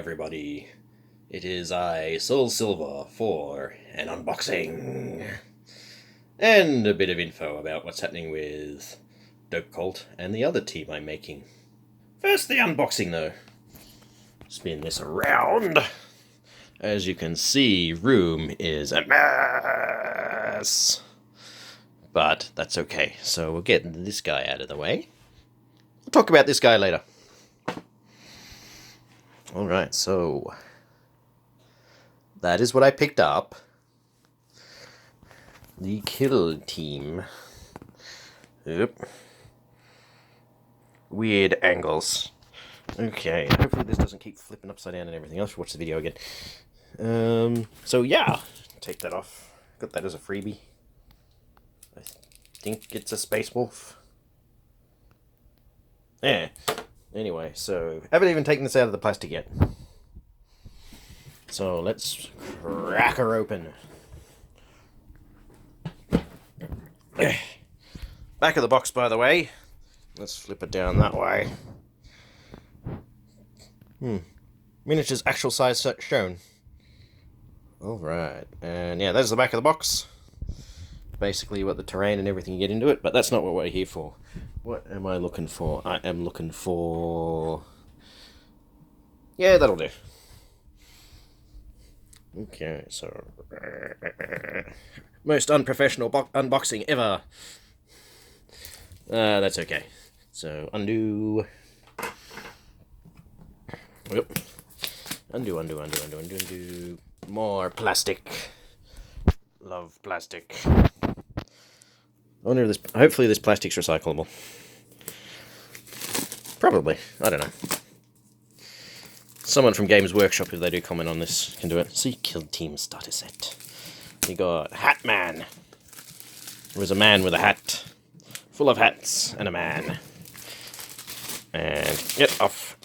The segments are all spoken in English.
everybody. It is I, Soul Silver, for an unboxing. And a bit of info about what's happening with DopeCult and the other team I'm making. First, the unboxing, though. Spin this around. As you can see, room is a mess. But that's okay. So we'll get this guy out of the way. We'll talk about this guy later. Alright, so that is what I picked up. The kill team. Yep. Weird angles. Okay, hopefully this doesn't keep flipping upside down and everything else. Watch the video again. So yeah, take that off. Got that as a freebie. I think it's a Space Wolf. Yeah. Anyway, so I haven't even taken this out of the plastic yet. So let's crack her open. Back of the box, by the way. Let's flip it down that way. Miniatures actual size shown. Alright, and yeah, that's the back of the box. Basically what the terrain and everything you get into it, but that's not what we're here for. What am I looking for? I am looking for... yeah, that'll do. Okay, so... most unprofessional unboxing ever. That's okay. So, undo. Yep. Undo. More plastic. Love plastic. I wonder if this... hopefully this plastic's recyclable. Probably. I don't know. Someone from Games Workshop, if they do comment on this, can do it. See, Kill Team starter set. You got Hat Man. There was a man with a hat. Full of hats and a man. And, yep, off.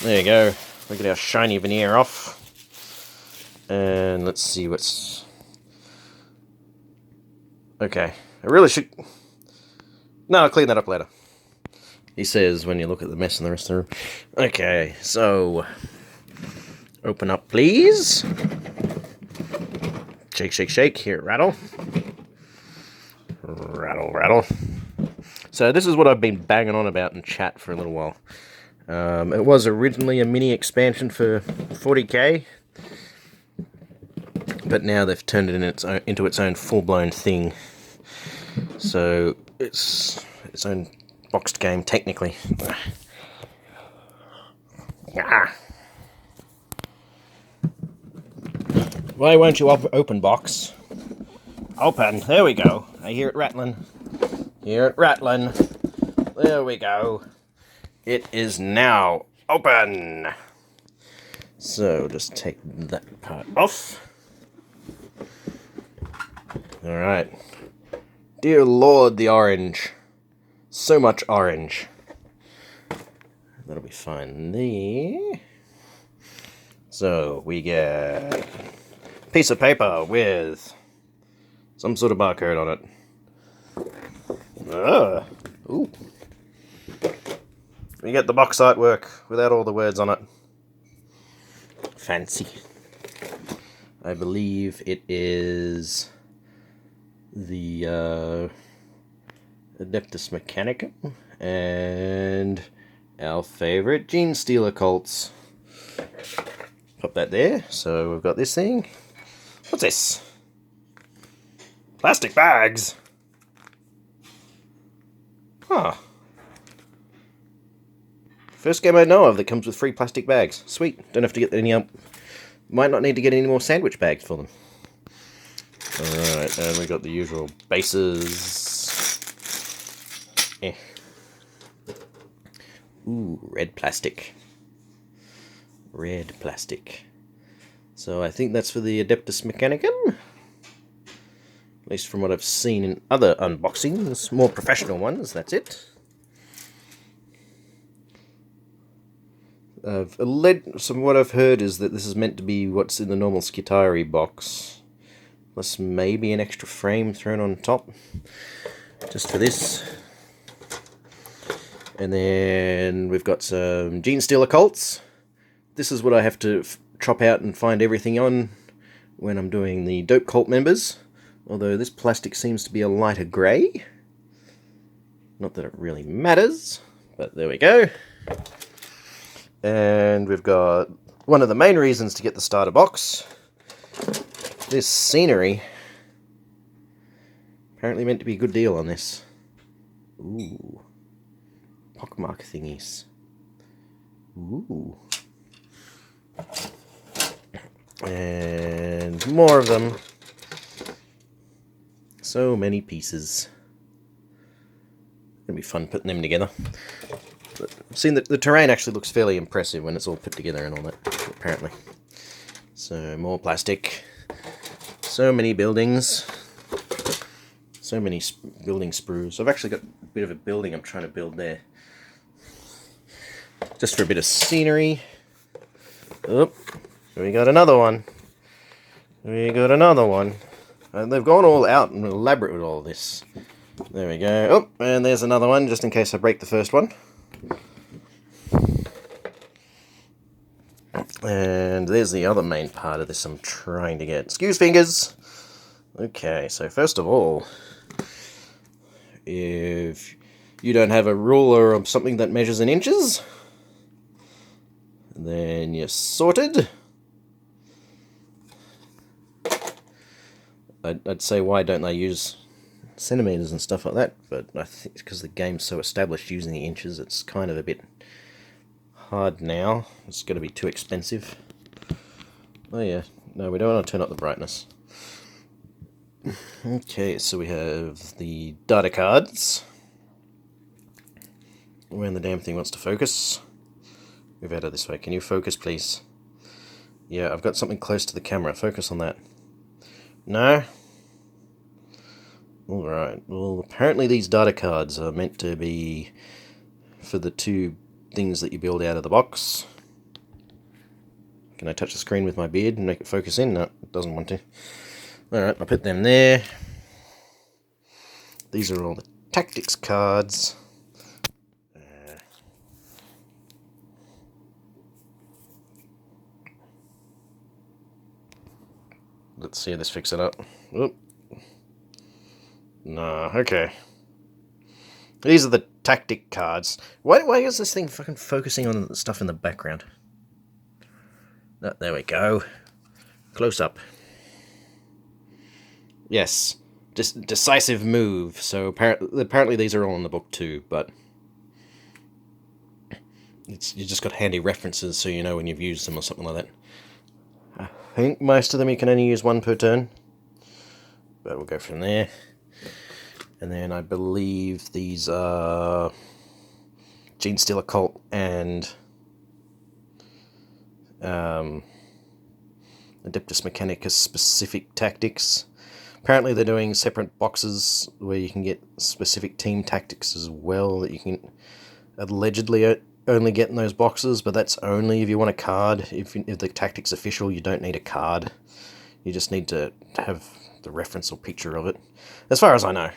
There you go. Look at our shiny veneer off. And let's see what's... okay. I really should... no, I'll clean that up later. He says when you look at the mess in the rest of the room. Okay, so... open up, please. Shake. Hear it rattle. Rattle. So this is what I've been banging on about in chat for a little while. It was originally a mini expansion for 40k. But now they've turned it into its own full-blown thing. So it's its own boxed game, technically. Why won't you open box? Open. There we go. I hear it rattling. There we go. It is now open. So just take that part off. Alright. Dear Lord, the orange. So much orange. That'll be fine there. So, we get a piece of paper with some sort of barcode on it. Ooh. We get the box artwork without all the words on it. Fancy. I believe it is the Adeptus Mechanicum and our favorite Genestealer Cults. Pop that there. So we've got this thing. What's this? Plastic bags. Huh. First game I know of that comes with free plastic bags. Sweet. Don't have to get any might not need to get any more sandwich bags for them. Alright, and we got the usual bases. Ooh, red plastic. So I think that's for the Adeptus Mechanicum. At least from what I've seen in other unboxings, more professional ones, that's it. Some what I've heard is that this is meant to be what's in the normal Skitari box. Plus maybe an extra frame thrown on top. Just for this. And then we've got some Genestealer Cults. this is what I have to chop out and find everything on when I'm doing the DopeCult members. Although this plastic seems to be a lighter grey. Not that it really matters, but there we go. And we've got one of the main reasons to get the starter box. This scenery. Apparently meant to be a good deal on this. Ooh. Pockmark thingies. Ooh. And more of them. So many pieces. It'll be fun putting them together. But I've seen that the terrain actually looks fairly impressive when it's all put together and all that, apparently. So, more plastic. So many buildings. So many building sprues. I've actually got a bit of a building I'm trying to build there. Just for a bit of scenery. Oh, we got another one. We got another one. And they've gone all out and elaborate with all this. There we go. Oh, and there's another one, just in case I break the first one. And there's the other main part of this I'm trying to get. Excuse fingers! Okay, so first of all, if you don't have a ruler or something that measures in inches, then you're sorted. I'd say why don't they use centimeters and stuff like that, but I think it's because the game's so established using the inches, it's kind of a bit hard now. It's going to be too expensive. Oh yeah, no, we don't want to turn up the brightness. Okay, so we have the data cards. When the damn thing wants to focus. Move out of this way. Can you focus, please? Yeah, I've got something close to the camera. Focus on that. No? Alright, well apparently these data cards are meant to be for the two things that you build out of the box. Can I touch the screen with my beard and make it focus in? No, it doesn't want to. Alright, I'll put them there. These are all the tactics cards. Let's see if this fixes it up. Oop. No, okay. These are the tactic cards. Why is this thing fucking focusing on the stuff in the background? Oh, there we go. Close up. Yes. Decisive move. So apparently these are all in the book too, but you just got handy references so you know when you've used them or something like that. I think most of them you can only use one per turn, but we'll go from there. And then I believe these are Genestealer Cult and Adeptus Mechanicus specific tactics. Apparently they're doing separate boxes where you can get specific team tactics as well that you can allegedly only get in those boxes, but that's only if you want a card. If the tactic's official, you don't need a card. You just need to have the reference or picture of it, as far as I know.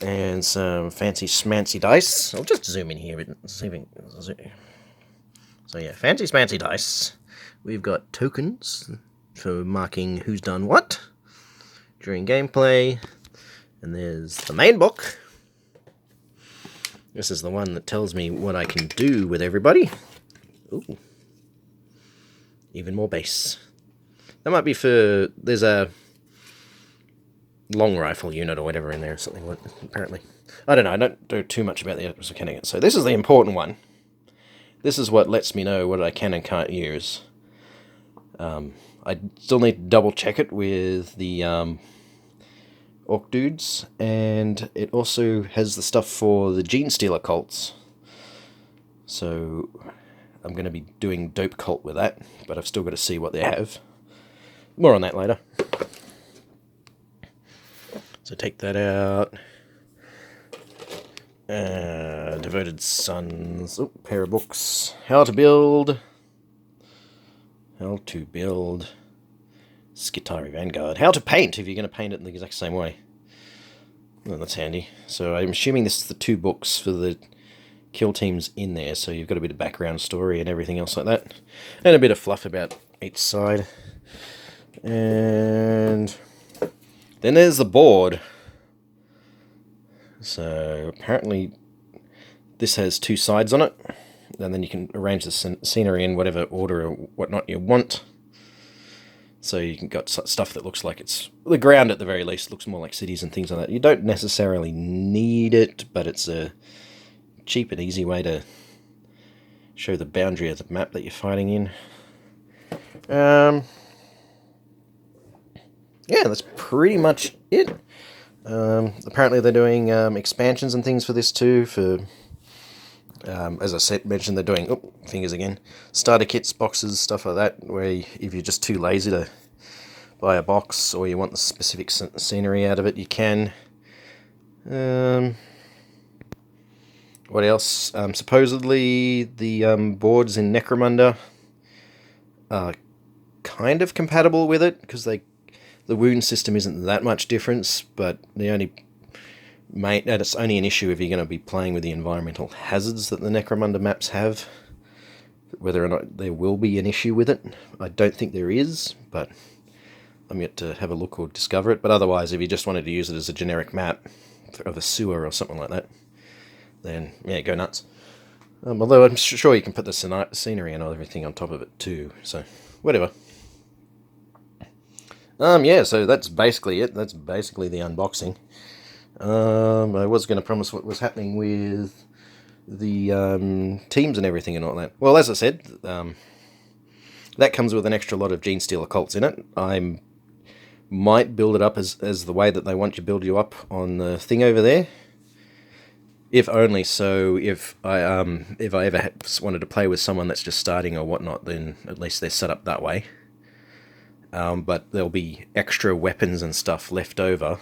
And some fancy schmancy dice. I'll just zoom in here and see if we can... So yeah, fancy schmancy dice. We've got tokens for marking who's done what during gameplay. And there's the main book. This is the one that tells me what I can do with everybody. Ooh. Even more base. That might be for... There's a long rifle unit or whatever in there or something, apparently. I don't know, I don't know too much about the mechanics. So this is the important one. This is what lets me know what I can and can't use. I still need to double check it with the Orc dudes, and it also has the stuff for the Genestealer cults. So I'm going to be doing DopeCult with that, but I've still got to see what they have. More on that later. So take that out. Devoted Sons. Oh, pair of books. How to build. Skitari Vanguard. How to paint, if you're going to paint it in the exact same way. Oh, that's handy. So I'm assuming this is the two books for the kill teams in there, so you've got a bit of background story and everything else like that, and a bit of fluff about each side. And then there's the board. So apparently this has 2 sides on it, and then you can arrange the scenery in whatever order or whatnot you want. So you can got stuff that looks like it's the ground at the very least looks more like cities and things like that. You don't necessarily need it, but it's a cheap and easy way to show the boundary of the map that you're fighting in. Yeah, that's pretty much it. Apparently they're doing expansions and things for this too. For as I mentioned, they're doing fingers again, starter kits, boxes, stuff like that. Where if you're just too lazy to buy a box, or you want the specific scenery out of it, you can. What else? Supposedly the boards in Necromunda are kind of compatible with it, because the wound system isn't that much difference, but it's only an issue if you're going to be playing with the environmental hazards that the Necromunda maps have. Whether or not there will be an issue with it, I don't think there is, but I'm yet to have a look or discover it. But otherwise, if you just wanted to use it as a generic map of a sewer or something like that, then yeah, go nuts. Although I'm sure you can put the scenery and everything on top of it too, so whatever. Yeah, so that's basically it. That's basically the unboxing. I was going to promise what was happening with the teams and everything and all that. Well, as I said, that comes with an extra lot of Genestealer Cults in it. I might build it up as the way that they want to build you up on the thing over there. If only so, if I ever wanted to play with someone that's just starting or whatnot, then at least they're set up that way. But there'll be extra weapons and stuff left over.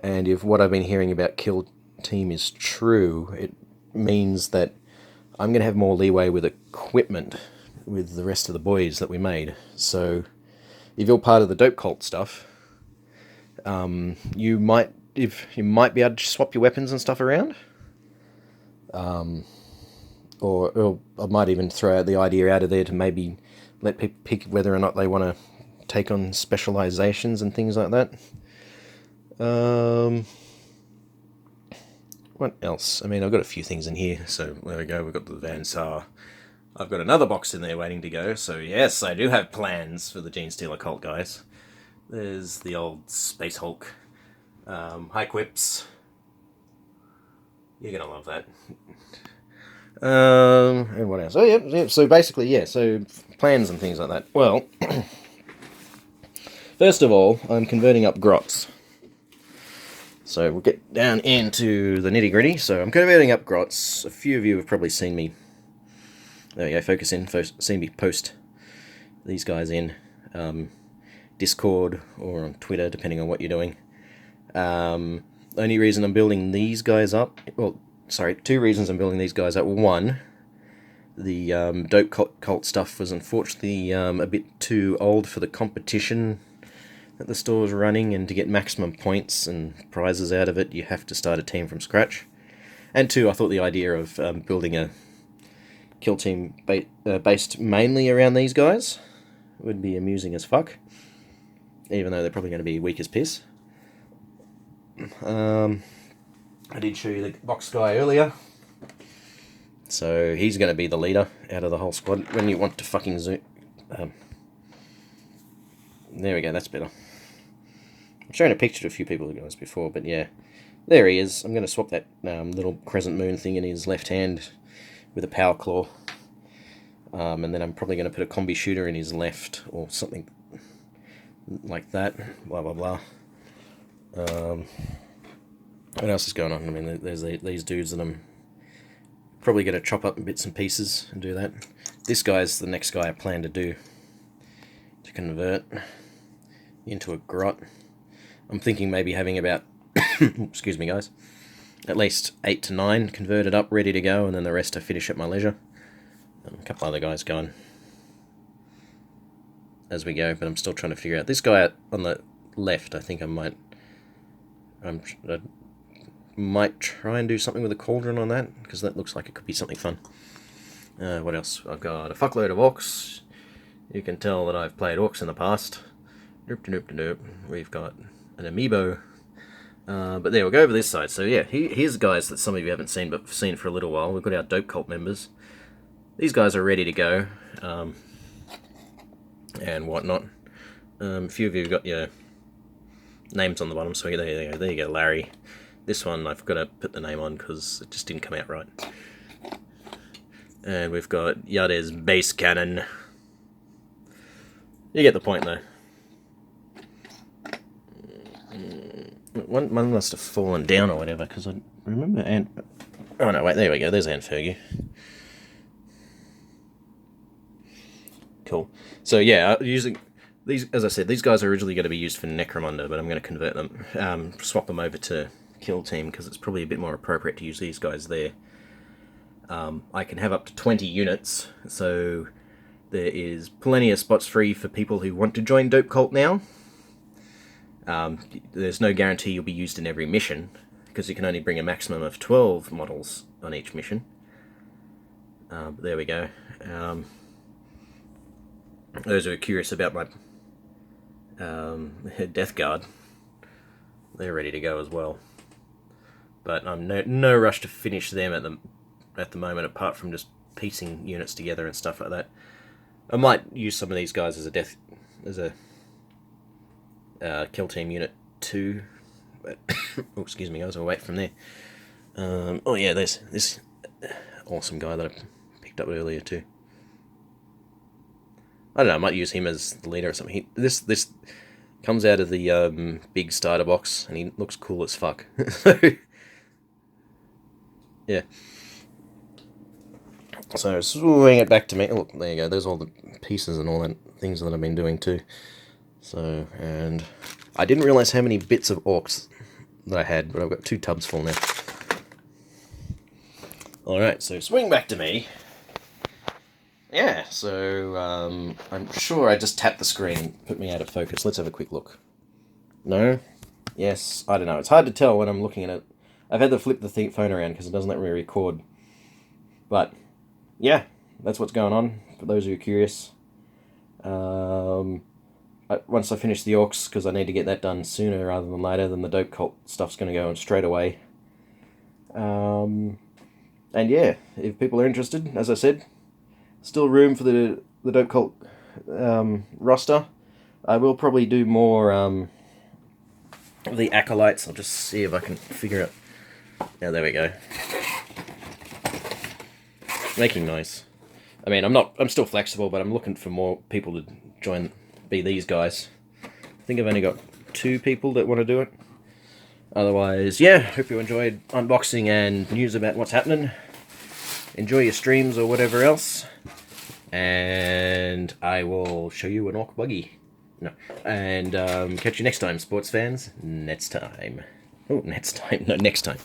And if what I've been hearing about Kill Team is true, it means that I'm going to have more leeway with equipment with the rest of the boys that we made. So if you're part of the DopeCult stuff, you might be able to swap your weapons and stuff around. Or I might even throw out the idea out of there to maybe let people pick whether or not they want to take on specializations and things like that. What else? I mean, I've got a few things in here, so there we go. We've got the Van Saar. I've got another box in there waiting to go, so yes, I do have plans for the Genestealer Cult, guys. There's the old Space Hulk, high quips. You're gonna love that. And what else? Oh, yeah. So basically, yeah. So plans and things like that. Well, first of all, I'm converting up Grots. So we'll get down into the nitty gritty. So I'm converting up Grots. A few of you have probably seen me. There we go. Focus in. Seen me post these guys in Discord or on Twitter, depending on what you're doing. The only reason I'm building these guys up, well, sorry, 2 reasons I'm building these guys up. One, the DopeCult stuff was unfortunately a bit too old for the competition that the store's running, and to get maximum points and prizes out of it, you have to start a team from scratch. And 2, I thought the idea of building a kill team based mainly around these guys would be amusing as fuck, even though they're probably going to be weak as piss. I did show you the box guy earlier, so he's going to be the leader out of the whole squad. When you want to fucking zoom, there we go, that's better. I'm showing a picture to a few people guys before, but yeah, there he is. I'm going to swap that little crescent moon thing in his left hand with a power claw, and then I'm probably going to put a combi shooter in his left or something like that. Blah blah blah. What else is going on? I mean, there's these dudes that I'm probably going to chop up in bits and pieces and do that. This guy's the next guy I plan to do, to convert into a Grot. I'm thinking maybe having about, excuse me guys, at least 8 to 9 converted up, ready to go, and then the rest I finish at my leisure. A couple other guys going as we go, but I'm still trying to figure out. This guy on the left, I think I might... might try and do something with a cauldron on that, because that looks like it could be something fun. What else? I've got a fuckload of orcs. You can tell that I've played orcs in the past. We've got an amiibo. But there, we'll go over this side. So yeah, here's guys that some of you haven't seen, but seen for a little while. We've got our DopeCult members. These guys are ready to go, and whatnot. A few of you have got your names on the bottom, so there you go, Larry. This one I've got to put the name on because it just didn't come out right. And we've got Yade's base cannon. You get the point though. One must have fallen down or whatever, because I remember oh no, wait, there we go, there's Aunt Fergie. Cool. So yeah, using these, as I said, these guys are originally going to be used for Necromunda, but I'm going to convert them, swap them over to Kill Team, because it's probably a bit more appropriate to use these guys there. I can have up to 20 units, so there is plenty of spots free for people who want to join DopeCult now. There's no guarantee you'll be used in every mission, because you can only bring a maximum of 12 models on each mission. But there we go. Those who are curious about my Death Guard, they're ready to go as well. But I'm no rush to finish them at the moment, apart from just piecing units together and stuff like that. I might use some of these guys as a Kill Team Unit 2. But oh, excuse me, I was away from there. Oh yeah, there's this awesome guy that I picked up earlier too. I don't know, I might use him as the leader or something. This comes out of the big starter box, and he looks cool as fuck. So, yeah. So, swing it back to me. Oh, look, there you go. There's all the pieces and all that things that I've been doing too. So, and I didn't realise how many bits of orcs that I had, but I've got 2 tubs full now. Alright, so swing back to me. Yeah, so I'm sure I just tapped the screen, put me out of focus. Let's have a quick look. No? Yes, I don't know. It's hard to tell when I'm looking at it. I've had to flip the phone around because it doesn't let me record. But, yeah, that's what's going on, for those who are curious. Once I finish the orcs, because I need to get that done sooner rather than later, then the DopeCult stuff's going to go on straight away. And yeah, if people are interested, as I said, still room for the DopeCult roster. I will probably do more of the acolytes. I'll just see if I can figure it. Yeah, there we go. Making noise. I mean, I'm still flexible, but I'm looking for more people to join, be these guys. I think I've only got 2 people that want to do it. Otherwise, yeah, hope you enjoyed unboxing and news about what's happening. Enjoy your streams or whatever else. And I will show you an orc buggy. No. And catch you next time, sports fans. Next time. Oh, next time. No, next time.